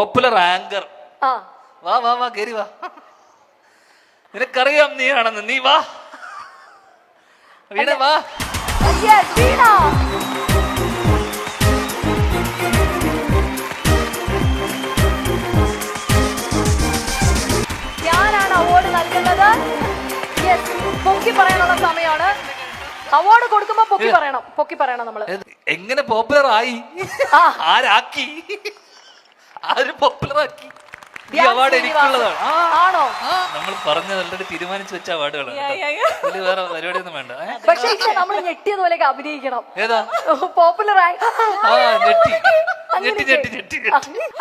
Popular anchor. വാ വാ വാ കേറി വാ. നിനക്കറിയാം നീ ആണെന്ന്. നീ വാ വീണ വാ. ഞാനാണ് അവാർഡ് നൽകുന്നത്. പൊക്കി പറയാനുള്ള സമയമാണ്. അവാർഡ് കൊടുക്കുമ്പോ പൊക്കി പറയണം നമ്മള്. എങ്ങനെ പോപ്പുലർ ആയി? ആരാക്കി? ആര് പോപ്പുലർ ആക്കി? ഈ അവാർഡ് എനിക്കുള്ളതാണ്. ആണോ? നമ്മൾ പറഞ്ഞത് ഓൾറെഡി തീരുമാനിച്ചു വെച്ച അവാർഡുകളാണ്. വേറെ പരിപാടിയൊന്നും വേണ്ട. പക്ഷെ നമ്മൾ ഞെട്ടിയതുപോലെയൊക്കെ അഭിനയിക്കണം. ഏതാ പോപ്പുലർ ആയി ഞെട്ടി.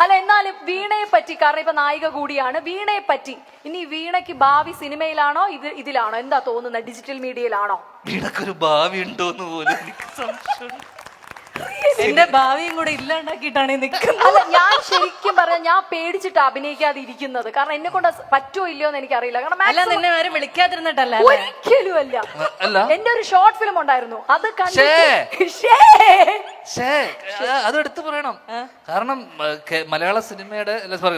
അല്ല, എന്നാലും വീണയെ പറ്റി, കാരണം ഇപ്പൊ നായിക കൂടിയാണ്, വീണയെ പറ്റി ഇനി വീണയ്ക്ക് ഭാവി സിനിമയിലാണോ ഇതിലാണോ എന്താ തോന്നുന്നത്? ഡിജിറ്റൽ മീഡിയയിലാണോ? വീണക്കൊരു ഭാവി ഉണ്ടോന്ന് പോലും എനിക്ക് സംശയമുണ്ട്. എന്റെ ഭാവിയും കൂടെ ഇല്ലാണ്ടാക്കിയിട്ടാണ് നിൽക്കുന്നത്. അല്ല, ഞാൻ ശരിക്കും പറഞ്ഞ ഞാൻ പേടിച്ചിട്ട് അഭിനയിക്കാതെ ഇരിക്കുന്നത്. കാരണം എന്നെ കൊണ്ട് പറ്റുമോ ഇല്ലയോ എന്ന് എനിക്കറിയില്ല. കാരണം അല്ല, നിന്നെ ആരും വിളിക്കാതിരുന്നിട്ടല്ല. ഒരിക്കലും അല്ല. എന്റെ ഒരു ഷോർട്ട് ഫിലിം ഉണ്ടായിരുന്നു, അത് അത് എടുത്തു പറയണം. കാരണം മലയാള സിനിമയുടെ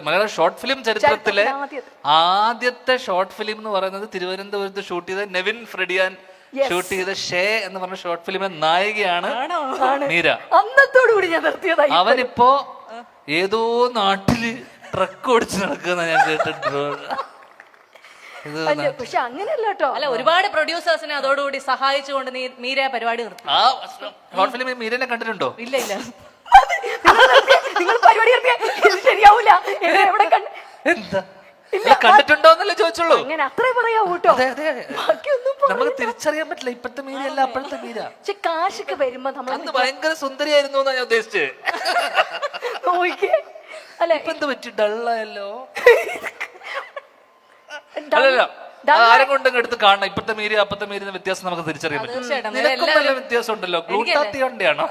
മലയാള ഷോർട്ട് ഫിലിം ചരിത്രത്തിലെ ആദ്യത്തെ ഷോർട്ട് ഫിലിം എന്ന് പറയുന്നത് തിരുവനന്തപുരത്ത് ഷൂട്ട് ചെയ്ത നെവിൻ ഫ്രെഡിയാൻ ഷൂട്ട് ചെയ്ത ഷേ എന്ന് പറഞ്ഞ ഷോർട്ട് ഫിലിമിലെ നായികയാണ് മീര. അന്നത്തോടുകൂടി ഞാൻ നിർത്തിയതായി. അവനിപ്പോ ഏതോ നാട്ടില് ട്രക്ക് ഓടിച്ച് നടക്കുന്ന ഞാൻ കേട്ടിട്ടുണ്ട്. പക്ഷെ അങ്ങനെയല്ല കേട്ടോ. അല്ല, ഒരുപാട് പ്രൊഡ്യൂസേഴ്സിനെ അതോടുകൂടി സഹായിച്ചുകൊണ്ട് മീര പരിപാടി നിർത്തി. ആ ഷോർട്ട് ഫിലിമിൽ മീരനെ കണ്ടിട്ടുണ്ടോ? ഇല്ല. നിങ്ങൾ പരിപാടി ശരിയാവൂല. എന്താ കണ്ടിട്ടുണ്ടോ എന്നല്ലേ ചോദിച്ചുള്ളൂ. അങ്ങനെ അത്രേ പറയാവൂ കേട്ടോ. നമുക്ക് തിരിച്ചറിയാൻ പറ്റില്ല ഇപ്പഴത്തെ മീരയല്ല അപ്പോഴത്തെ മീര. പക്ഷെ കാശൊക്കെ വരുമ്പോ നമ്മൾ ഭയങ്കര സുന്ദരിയായിരുന്നു എന്നാ ഞാൻ ഉദ്ദേശിച്ചത്. അല്ല, ഇപ്പൊ എന്ത് പറ്റി? ഡള്ളായല്ലോ. അല്ലല്ല, ആരെ കൊണ്ടങ്ങ് എടുത്ത് കാണണം. ഇപ്പഴത്തെ മീര അപ്പത്തെ മീര വ്യത്യാസം നമുക്ക് തിരിച്ചറിയാൻ പറ്റും. നിനക്കും വ്യത്യാസം ഉണ്ടല്ലോ. ഗ്ലൂട്ടാത്തിയോണ്ടാണോ?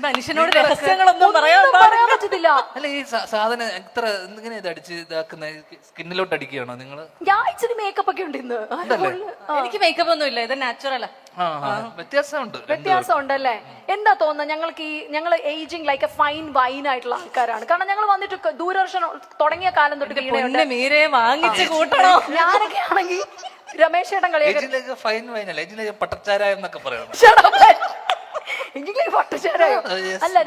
മനുഷ്യനോട് രഹസ്യങ്ങളൊന്നും പറയാൻ പറ്റത്തില്ല. അല്ല, ഈ സാധനം എത്ര ഇങ്ങനെ ഇത് അടിച്ച് ഇതാക്കുന്ന സ്കിന്നിലോട്ട് അടിക്കുകയാണോ നിങ്ങള്? ഞാൻ ഇച്ചിരി മേക്കപ്പ് ഒക്കെ ഉണ്ട് ഇന്ന്. എനിക്ക് മേക്കപ്പ് ഒന്നും ഇല്ല, ഇത് നാച്ചുറലാ. വ്യത്യാസം ഉണ്ടല്ലേ? എന്താ തോന്നുന്നത്? ഞങ്ങൾ ageing like A fine wine ആയിട്ടുള്ള ആൾക്കാരാണ്. കാരണം ഞങ്ങൾ വന്നിട്ട് ദൂരദർശൻ തുടങ്ങിയ കാലം തൊട്ട് മീരയെ വാങ്ങിച്ച് കൂട്ടണോ? ഞാനൊക്കെ ആണെങ്കിൽ രമേശ് ചേട്ടൻ കളിയൊക്കെ ഫൈൻ വൈനല്ല, പട്ടച്ചാരായം എന്നൊക്കെ പറയണം. അല്ല,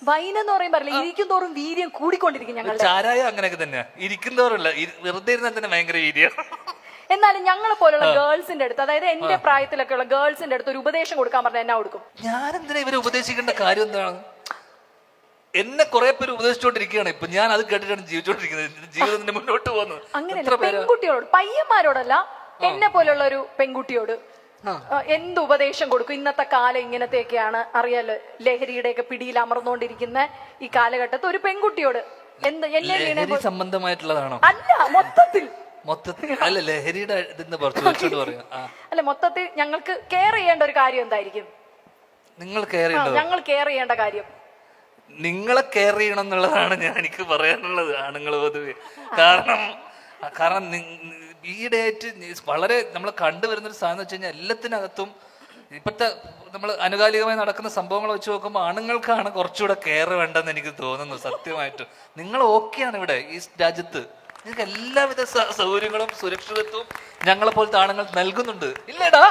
വൈൻ എന്ന് പറയും പറയില്ല, ഇരിക്കും തോറും വീര്യം കൂടിക്കൊണ്ടിരിക്കും. ഞങ്ങൾ ചാരായം അങ്ങനെയൊക്കെ തന്നെയാ, ഇരിക്കുന്നതോറല്ല, വെറുതെ ഇരുന്നാൽ തന്നെ ഭയങ്കര വീര്യം. എന്നാലും ഞങ്ങളെ പോലുള്ള ഗേൾസിന്റെ അടുത്ത്, അതായത് എന്റെ പ്രായത്തിലൊക്കെ ഉള്ള ഗേൾസിന്റെ അടുത്ത് ഒരു ഉപദേശം കൊടുക്കാൻ പറഞ്ഞാൽ എന്നാ കൊടുക്കും? ഞാനെന്തിനാ ഇവരെ ഉപദേശിക്കേണ്ട കാര്യം എന്താണ്? എന്നെ കുറെ പേര് ഉപദേശിച്ചോണ്ടിരിക്കുകയാണ്. ഇപ്പൊ ഞാൻ അത് കേട്ടിട്ടാണ് ജീവിച്ചോണ്ടിരിക്കുന്നത്. ജീവിതത്തിന്റെ മുന്നോട്ട് പോകുന്നത്. അങ്ങനെയല്ല, പെൺകുട്ടിയോട്, പയ്യന്മാരോടല്ല, എന്നെ പോലുള്ള ഒരു പെൺകുട്ടിയോട് എന്ത് ഉപദേശം കൊടുക്കും? ഇന്നത്തെ കാലം ഇങ്ങനത്തെയൊക്കെയാണ്, അറിയാലോ, ലഹരിയുടെ ഒക്കെ പിടിയിൽ അമർന്നുകൊണ്ടിരിക്കുന്ന ഈ കാലഘട്ടത്തിൽ ഒരു പെൺകുട്ടിയോട് ലഹരി സംബന്ധമായിട്ടുള്ളതാണോ? അല്ല, മൊത്തത്തിൽ അല്ല, ലഹരിയുടെ അല്ല, മൊത്തത്തിൽ ഞങ്ങൾക്ക് കെയർ ചെയ്യേണ്ട ഒരു കാര്യം എന്തായിരിക്കും? ഞങ്ങൾ കെയർ ചെയ്യേണ്ട കാര്യം നിങ്ങളെ കെയർ ചെയ്യണം എന്നുള്ളതാണ് എനിക്ക് പറയാനുള്ളത്. ആണുങ്ങൾ പൊതുവെ കാരണം ഈയിടെയായിട്ട് വളരെ നമ്മൾ കണ്ടുവരുന്നൊരു സാധനം വെച്ച് കഴിഞ്ഞാൽ എല്ലാത്തിനകത്തും ഇപ്പോഴത്തെ നമ്മൾ അനുകാലികമായി നടക്കുന്ന സംഭവങ്ങൾ വെച്ച് നോക്കുമ്പോൾ ആണുങ്ങൾക്കാണ് കുറച്ചുകൂടെ കെയർ വേണ്ടെന്ന് എനിക്ക് തോന്നുന്നു. സത്യമായിട്ടും നിങ്ങൾ ഓക്കെയാണ് ഇവിടെ ഈ രാജ്യത്ത്. നിങ്ങൾക്ക് എല്ലാവിധ സൗകര്യങ്ങളും സുരക്ഷിതത്വവും ഞങ്ങളെ പോലത്തെ ആണുങ്ങൾ നൽകുന്നുണ്ട്. ഇല്ലേടാ?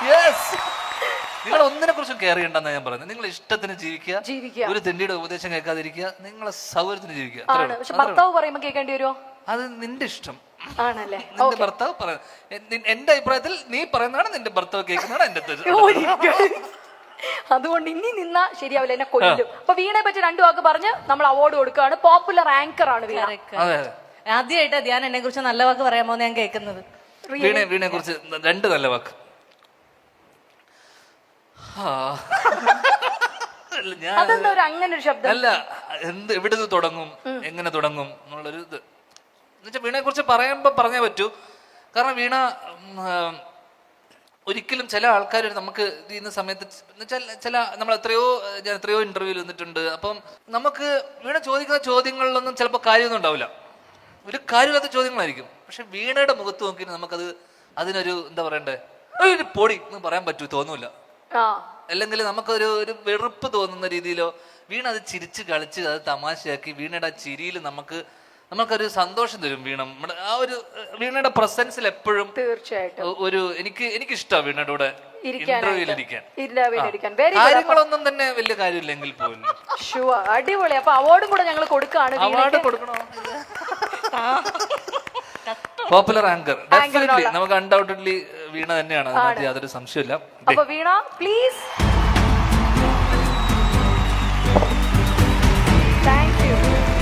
യെസ്. നിങ്ങൾ ഒന്നിനെ കുറിച്ചും കെയർ ചെയ്യണ്ടെന്നാണ് ഞാൻ പറയുന്നത്. നിങ്ങൾ ഇഷ്ടത്തിന് ജീവിക്കുക, ഒരു തെണ്ടിയുടെ ഉപദേശം കേൾക്കാതിരിക്കുക, നിങ്ങളെ സൗകര്യത്തിന് ജീവിക്കുക. ഭർത്താവ് പറയുമ്പോ കേൾക്കേണ്ടി വരുമോ? അത് നിന്റെ ഇഷ്ടം ആണല്ലേ? നിന്റെ ഭർത്താവ് എന്റെ അഭിപ്രായത്തിൽ നീ പറയുന്നതാണ് നിന്റെ ഭർത്താവ് കേൾക്കുന്നതാണ് എന്റെ. അതുകൊണ്ട് ഇനി നിന്നാ ശരിയാവില്ല, എന്നെ കൊല്ലും. അപ്പൊ വീണയെ പറ്റി രണ്ടു വാക്ക് പറഞ്ഞ് നമ്മൾ അവാർഡ് കൊടുക്കുകയാണ്. പോപ്പുലർ ആങ്കർ ആണ് വീണ. ആദ്യമായിട്ടാ ധ്യാൻ എന്നെ കുറിച്ച് നല്ല വാക്ക് പറയാമോ ഞാൻ കേൾക്കുന്നത്. വീണയെ കുറിച്ച് രണ്ട് നല്ല വാക്ക്. അങ്ങനെ ഒരു ശബ്ദം അല്ല, എവിടെ നിന്ന് തുടങ്ങും, എങ്ങനെ തുടങ്ങും എന്നുള്ളൊരു ഇത് എന്നുവെച്ചാൽ വീണയെ കുറിച്ച് പറഞ്ഞേ പറ്റൂ. കാരണം വീണ ഒരിക്കലും ചില ആൾക്കാർ നമുക്ക് ഇന്ന സമയത്ത് ചില നമ്മൾ എത്രയോ ഇന്റർവ്യൂവിൽ വന്നിട്ടുണ്ട്. അപ്പം നമുക്ക് വീണ ചോദിക്കുന്ന ചോദ്യങ്ങളിലൊന്നും ചിലപ്പോൾ കാര്യമൊന്നും ഉണ്ടാവില്ല, ഒരു കാര്യമില്ലാത്ത ചോദ്യങ്ങളായിരിക്കും. പക്ഷെ വീണയുടെ മുഖത്ത് നോക്കിയിട്ട് നമുക്കത് അതിനൊരു എന്താ പറയണ്ടേ, ഒരു പൊടി എന്ന് പറയാൻ തോന്നൂല. അല്ലെങ്കിൽ നമുക്കൊരു വെറുപ്പ് തോന്നുന്ന രീതിയിലോ വീണ അത് ചിരിച്ച് കളിച്ച് അത് തമാശയാക്കി വീണയുടെ ആ ചിരിയിൽ നമുക്കൊരു സന്തോഷം തരും വീണ. നമ്മുടെ ആ ഒരു വീണയുടെ പ്രസൻസിൽ എപ്പോഴും തീർച്ചയായിട്ടും ഒരു എനിക്കിഷ്ടമാണ് വീണയുടെ കൂടെ ഇന്റർവ്യൂവിൽ ഇരിക്കാൻ. കാര്യങ്ങളൊന്നും തന്നെ വലിയ കാര്യമില്ലെങ്കിൽ പോലും അടിപൊളി. അപ്പൊ അവാർഡും കൂടെ ഞങ്ങൾ കൊടുക്കാണ്. അവാർഡ് കൊടുക്കണോ? പോപ്പുലർ ആങ്കർ ഡെഫിനറ്റ്ലി നമുക്ക് അൺഡൗട്ടഡ്ലി വീണ തന്നെയാണ്, അതിനകത്ത് യാതൊരു സംശയമില്ല. അപ്പൊ Veena please.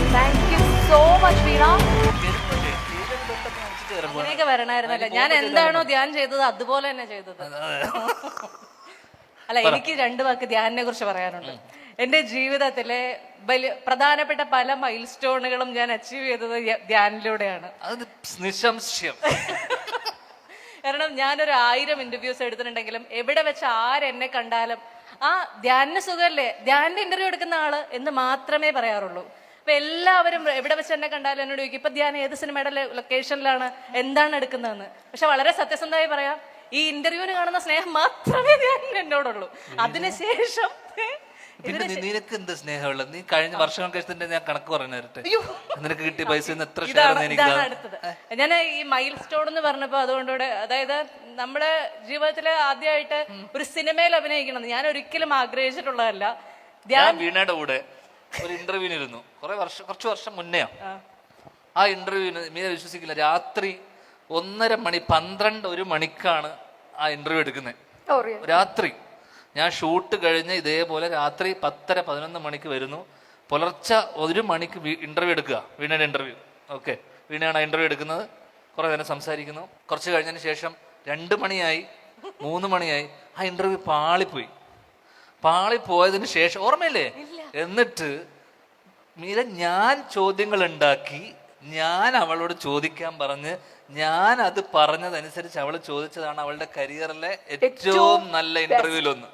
Thank you so much Veena. അങ്ങനെയൊക്കെ വരണമായിരുന്നല്ലോ. ഞാൻ എന്താണോ ധ്യാൻ ചെയ്തത് അതുപോലെ തന്നെ ചെയ്തത്. അല്ല, എനിക്ക് 2 വാക്ക് ധ്യാനിനെ കുറിച്ച് പറയാനുണ്ട്. എന്റെ ജീവിതത്തിലെ വലിയ പ്രധാനപ്പെട്ട പല മൈൽ സ്റ്റോണുകളും ഞാൻ അച്ചീവ് ചെയ്തത് ധ്യാനിലൂടെയാണ്. അത് നിസ്സംശയം. കാരണം ഞാനൊരു 1000 ഇന്റർവ്യൂസ് എടുത്തിട്ടുണ്ടെങ്കിലും എവിടെ വെച്ച് ആരെന്നെ കണ്ടാലും ആ ധ്യാനിന് സുഖമല്ലേ, ധ്യാനിന്റെ ഇന്റർവ്യൂ എടുക്കുന്ന ആള് എന്ന് മാത്രമേ പറയാറുള്ളൂ. അപ്പൊ എല്ലാവരും എവിടെ വെച്ച് എന്നെ കണ്ടാലും എന്നോട് ചോദിക്കും, ഇപ്പൊ ധ്യാൻ ഏത് സിനിമയുടെ ലൊക്കേഷനിലാണ്, എന്താണ് എടുക്കുന്നതെന്ന്. പക്ഷെ വളരെ സത്യസന്ധമായി പറയാം, ഈ ഇന്റർവ്യൂവിന് കാണുന്ന സ്നേഹം മാത്രമേ ധ്യാൻ എന്നോടുള്ളൂ. അതിനുശേഷം പിന്നെ നിനക്ക് എന്ത് സ്നേഹമുള്ളത്? നീ കഴിഞ്ഞ വർഷങ്ങൾക്ക് ശേഷം ഞാൻ കണക്ക് പറഞ്ഞു തരട്ടെ. നിനക്ക് കിട്ടിയ പൈസ എത്ര ഷെയർ? ഇതാണ് അടുത്തത്. ഞാൻ ഈ മൈൽ സ്റ്റോൺ എന്ന് പറഞ്ഞപ്പോ അതുകൊണ്ടൂടെ, അതായത് നമ്മുടെ ജീവിതത്തില് ആദ്യമായിട്ട് ഒരു സിനിമയിൽ അഭിനയിക്കണം ഞാൻ ഒരിക്കലും ആഗ്രഹിച്ചിട്ടുള്ളതല്ല. ഞാൻ വീണയുടെ കൂടെ ഒരു ഇന്റർവ്യൂവിന് ഇരുന്നു കുറച്ച് വർഷം മുന്നേ. ആ ഇന്റർവ്യൂവിന് മീന വിശ്വസിക്കില്ല, രാത്രി 1:30 മണി 1 മണിക്കാണ് ആ ഇന്റർവ്യൂ എടുക്കുന്നത്. രാത്രി ഞാൻ ഷൂട്ട് കഴിഞ്ഞ് ഇതേപോലെ രാത്രി 10-11 മണിക്ക് വരുന്നു. പുലർച്ചെ 1 മണിക്ക് ഇന്റർവ്യൂ എടുക്കുക, വീണയുടെ ഇന്റർവ്യൂ. ഓക്കെ, വീണയാണ് ആ ഇന്റർവ്യൂ എടുക്കുന്നത്. കുറെ നേരം സംസാരിക്കുന്നു. കുറച്ച് കഴിഞ്ഞതിന് ശേഷം 2 മണിയായി 3 മണിയായി. ആ ഇന്റർവ്യൂ പാളിപ്പോയതിന് ശേഷം ഓർമ്മയില്ലേ? എന്നിട്ട് മീര ഞാൻ ചോദ്യങ്ങൾ ഉണ്ടാക്കി, ഞാൻ അവളോട് ചോദിക്കാൻ പറഞ്ഞ് ഞാൻ അത് പറഞ്ഞതനുസരിച്ച് അവള് ചോദിച്ചതാണ് അവളുടെ കരിയറിലെ ഏറ്റവും നല്ല ഇന്റർവ്യൂലൊന്ന്.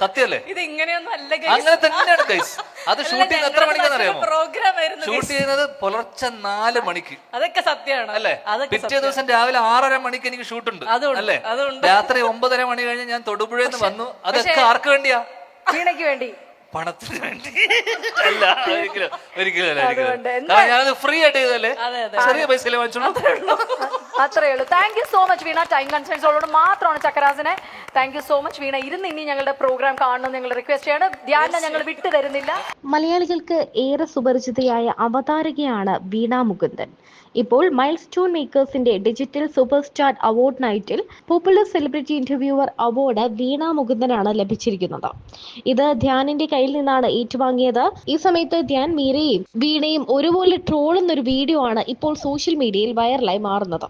സത്യല്ലേ? ഇത് ഇങ്ങനെയൊന്നും അല്ല, അങ്ങനെ തന്നെയാണ് ഗൈസ്. അത് ഷൂട്ട് ചെയ്യുന്നത് എത്ര മണിക്കാന്ന് അറിയാമോ? പ്രോഗ്രാം ഷൂട്ട് ചെയ്യുന്നത് പുലർച്ചെ 4 മണിക്ക്. അതൊക്കെ സത്യമാണ് അല്ലേ? പിറ്റേ ദിവസം രാവിലെ 6:30 മണിക്ക് എനിക്ക് ഷൂട്ടുണ്ട് അല്ലേ? രാത്രി 9:30 മണി കഴിഞ്ഞ് ഞാൻ തൊടുപുഴയിൽ നിന്ന് വന്നു. അതൊക്കെ ആർക്ക് വേണ്ടിയാ? വീണയ്ക്ക് വേണ്ടി, പണത്തിന് വേണ്ടി അല്ല. ഒരിക്കലും ഞാനത് ഫ്രീ ആയിട്ട് ചെയ്തല്ലേ, ചെറിയ പൈസയിലെ വാങ്ങിച്ചോളൂ. അത്രേ ഉള്ളൂ. Thank you so much Veena. Time കൺസേൺസോട് മാത്രമാണ് ചക്കരാസിനെ. Thank you so much Veena. ഇനി ഞങ്ങളുടെ പ്രോഗ്രാം കാണണം ഞങ്ങൾ റിക്വസ്റ്റ് ചെയ്യാണ്. ധ്യാനം ഞങ്ങൾ വിട്ടു തരുന്നില്ല. മലയാളികൾക്ക് ഏറെ സുപരിചിതയായ അവതാരകയാണ് വീണ മുകുന്ദൻ. ഇപ്പോൾ മൈൽ സ്റ്റോൺ മേക്കേഴ്സിന്റെ ഡിജിറ്റൽ സൂപ്പർ സ്റ്റാർ അവാർഡ് നൈറ്റിൽ popular celebrity interviewer award Veena മുകുന്ദനാണ് ലഭിച്ചിരിക്കുന്നത്. ഇത് ധ്യാനിന്റെ കയ്യിൽ നിന്നാണ് ഏറ്റുവാങ്ങിയത്. ഈ സമയത്ത് ധ്യാൻ മീരയും വീണയും ഒരുപോലെ ട്രോളുന്ന ഒരു വീഡിയോ ആണ് ഇപ്പോൾ സോഷ്യൽ മീഡിയയിൽ വൈറലായി മാറുന്നത്.